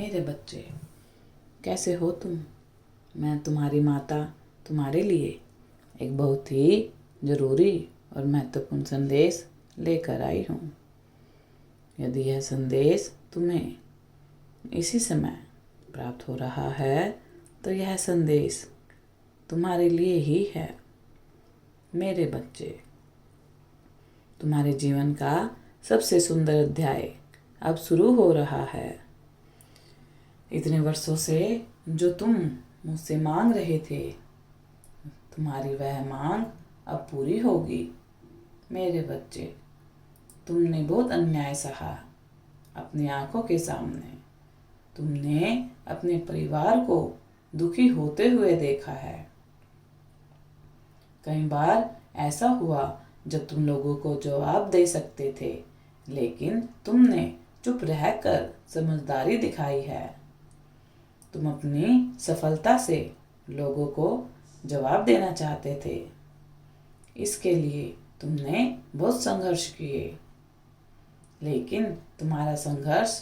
मेरे बच्चे, कैसे हो तुम? मैं तुम्हारी माता तुम्हारे लिए एक बहुत ही ज़रूरी और महत्वपूर्ण संदेश लेकर आई हूँ। यदि यह संदेश तुम्हें इसी समय प्राप्त हो रहा है तो यह संदेश तुम्हारे लिए ही है। मेरे बच्चे, तुम्हारे जीवन का सबसे सुंदर अध्याय अब शुरू हो रहा है। इतने वर्षों से जो तुम मुझसे मांग रहे थे, तुम्हारी वह मांग अब पूरी होगी। मेरे बच्चे, तुमने बहुत अन्याय सहा अपनी आंखों के सामने। तुमने अपने परिवार को दुखी होते हुए देखा है। कई बार ऐसा हुआ जब तुम लोगों को जवाब दे सकते थे, लेकिन तुमने चुप रहकर समझदारी दिखाई है। तुम अपनी सफलता से लोगों को जवाब देना चाहते थे। इसके लिए तुमने बहुत संघर्ष किए, लेकिन तुम्हारा संघर्ष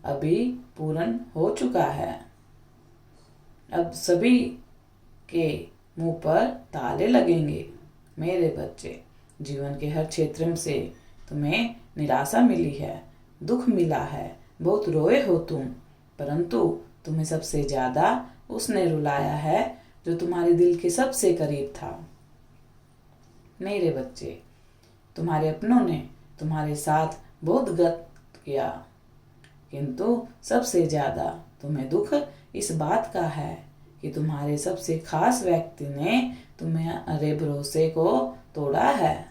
अभी पूर्ण हो चुका है। अब सभी के मुंह पर ताले लगेंगे। मेरे बच्चे, जीवन के हर क्षेत्र से तुम्हें निराशा मिली है, दुख मिला है, बहुत रोए हो तुम, परंतु तुम्हें सबसे ज़्यादा उसने रुलाया है जो तुम्हारे दिल के सबसे करीब था। मेरे बच्चे, तुम्हारे अपनों ने तुम्हारे साथ बहुत गलत किया, किंतु सबसे ज़्यादा तुम्हें दुख इस बात का है कि तुम्हारे सबसे खास व्यक्ति ने तुम्हारे भरोसे को तोड़ा है।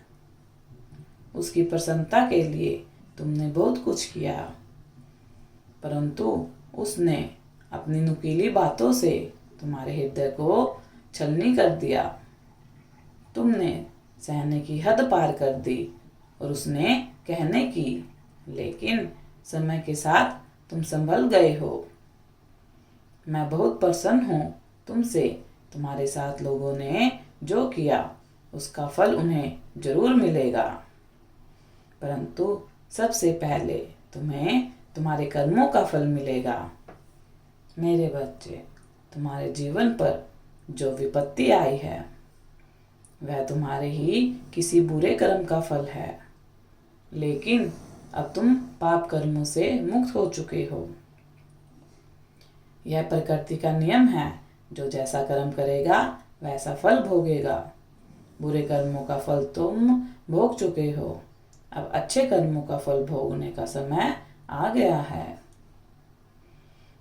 उसकी प्रसन्नता के लिए तुमने बहुत कुछ किया, परंतु उसने अपनी नुकीली बातों से तुम्हारे हृदय को छलनी कर दिया। तुमने सहने की हद पार कर दी और उसने कहने की, लेकिन समय के साथ तुम संभल गए हो। मैं बहुत प्रसन्न हूँ तुमसे। तुम्हारे साथ लोगों ने जो किया उसका फल उन्हें जरूर मिलेगा, परंतु सबसे पहले तुम्हें तुम्हारे कर्मों का फल मिलेगा। मेरे बच्चे, तुम्हारे जीवन पर जो विपत्ति आई है वह तुम्हारे ही किसी बुरे कर्म का फल है, लेकिन अब तुम पाप कर्मों से मुक्त हो चुके हो। यह प्रकृति का नियम है, जो जैसा कर्म करेगा वैसा फल भोगेगा। बुरे कर्मों का फल तुम भोग चुके हो, अब अच्छे कर्मों का फल भोगने का समय आ गया है।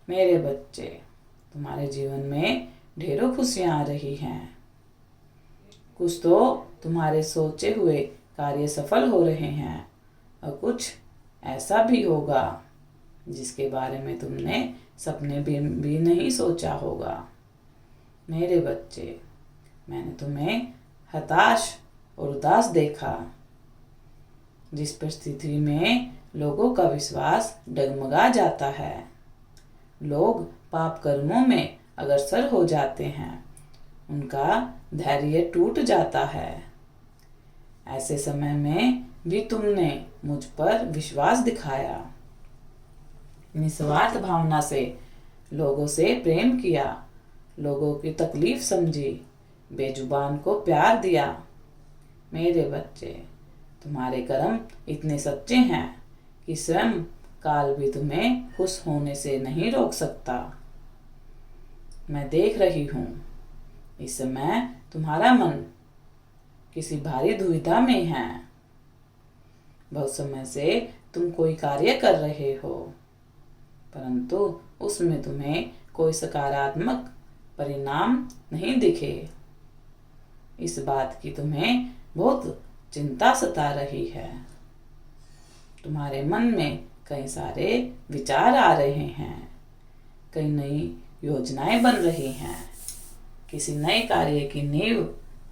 मेरे बच्चे, तुम्हारे जीवन में ढेरों खुशियां आ रही हैं। कुछ तो तुम्हारे सोचे हुए कार्य सफल हो रहे हैं और कुछ ऐसा भी होगा जिसके बारे में तुमने सपने भी नहीं सोचा होगा। मेरे बच्चे, मैंने तुम्हें हताश और उदास देखा, जिस परिस्थिति में लोगों का विश्वास डगमगा जाता है। लोग पाप कर्मों में अग्रसर हो जाते हैं, उनका धैर्य टूट जाता है। ऐसे समय में भी तुमने मुझ पर विश्वास दिखाया, निस्वार्थ भावना से लोगों से प्रेम किया, लोगों की तकलीफ समझी, बेजुबान को प्यार दिया। मेरे बच्चे, तुम्हारे कर्म इतने सच्चे हैं कि स्वयं काल भी तुम्हें खुश होने से नहीं रोक सकता। मैं देख रही हूँ, इस समय तुम्हारा मन किसी भारी दुविधा में है। बहुत समय से तुम कोई कार्य कर रहे हो, परंतु उसमें तुम्हें कोई सकारात्मक परिणाम नहीं दिखे। इस बात की तुम्हें बहुत चिंता सता रही है। तुम्हारे मन में कई सारे विचार आ रहे हैं, कई नई योजनाएं बन रही हैं, किसी नए कार्य की नींव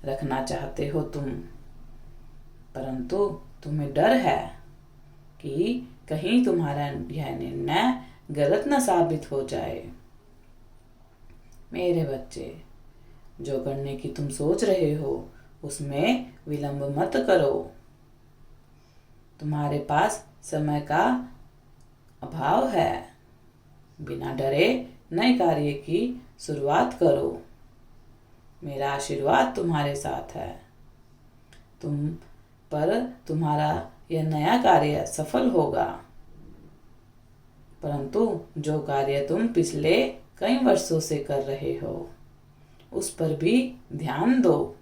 रखना चाहते हो तुम, परंतु तुम्हें डर है कि कहीं तुम्हारा यह निर्णय गलत न साबित हो जाए। मेरे बच्चे, जो करने की तुम सोच रहे हो उसमें विलंब मत करो। तुम्हारे पास समय का अभाव है। बिना डरे नए कार्य की शुरुआत करो। मेरा आशीर्वाद तुम्हारे साथ है। तुम्हारा यह नया कार्य सफल होगा। परंतु जो कार्य तुम पिछले कई वर्षों से कर रहे हो उस पर भी ध्यान दो।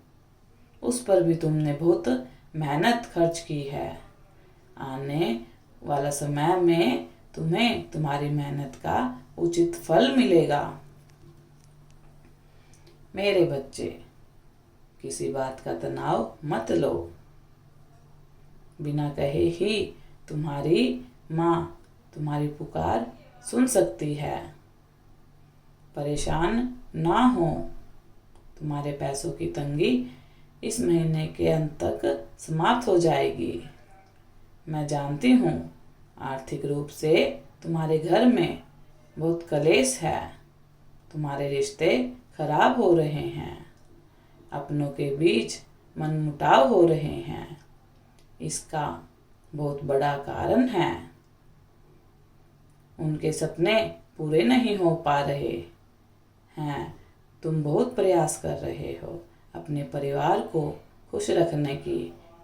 उस पर भी तुमने बहुत मेहनत खर्च की है। आने वाला समय में तुम्हें तुम्हारी मेहनत का उचित फल मिलेगा। मेरे बच्चे, किसी बात का तनाव मत लो। बिना कहे ही तुम्हारी माँ तुम्हारी पुकार सुन सकती है। परेशान ना हो। तुम्हारे पैसों की तंगी इस महीने के अंत तक समाप्त हो जाएगी। मैं जानती हूँ आर्थिक रूप से तुम्हारे घर में बहुत कलेश है। तुम्हारे रिश्ते खराब हो रहे हैं। अपनों के बीच मनमुटाव हो रहे हैं। इसका बहुत बड़ा कारण है उनके सपने पूरे नहीं हो पा रहे हैं। तुम बहुत प्रयास कर रहे हो अपने परिवार को खुश रखने की,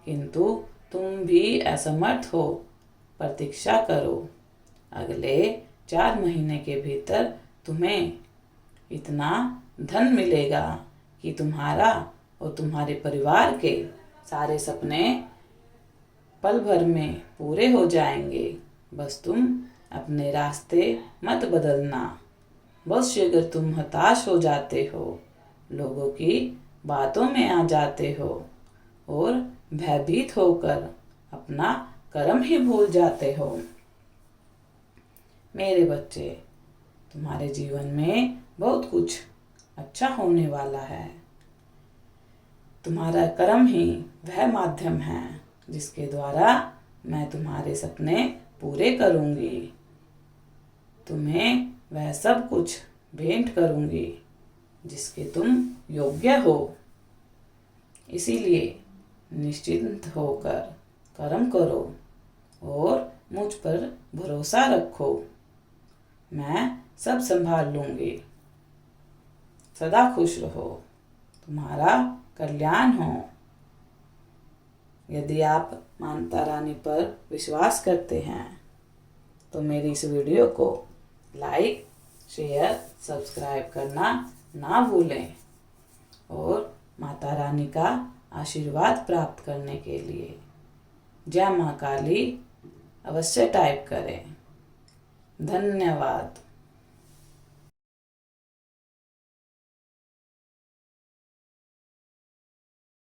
किंतु तुम भी असमर्थ हो। प्रतीक्षा करो। अगले 4 महीने के भीतर तुम्हें इतना धन मिलेगा कि तुम्हारा और तुम्हारे परिवार के सारे सपने पल भर में पूरे हो जाएंगे। बस तुम अपने रास्ते मत बदलना। बस अगर तुम हताश हो जाते हो, लोगों की बातों में आ जाते हो और भयभीत होकर अपना कर्म ही भूल जाते हो। मेरे बच्चे, तुम्हारे जीवन में बहुत कुछ अच्छा होने वाला है। तुम्हारा कर्म ही वह माध्यम है जिसके द्वारा मैं तुम्हारे सपने पूरे करूंगी। तुम्हें वह सब कुछ भेंट करूंगी जिसके तुम योग्य हो। इसीलिए निश्चिंत होकर कर्म करो और मुझ पर भरोसा रखो। मैं सब संभाल लूंगी। सदा खुश रहो। तुम्हारा कल्याण हो। यदि आप माता रानी पर विश्वास करते हैं तो मेरी इस वीडियो को लाइक, शेयर, सब्सक्राइब करना ना भूलें और माता रानी का आशीर्वाद प्राप्त करने के लिए जय माँ काली अवश्य टाइप करें। धन्यवाद।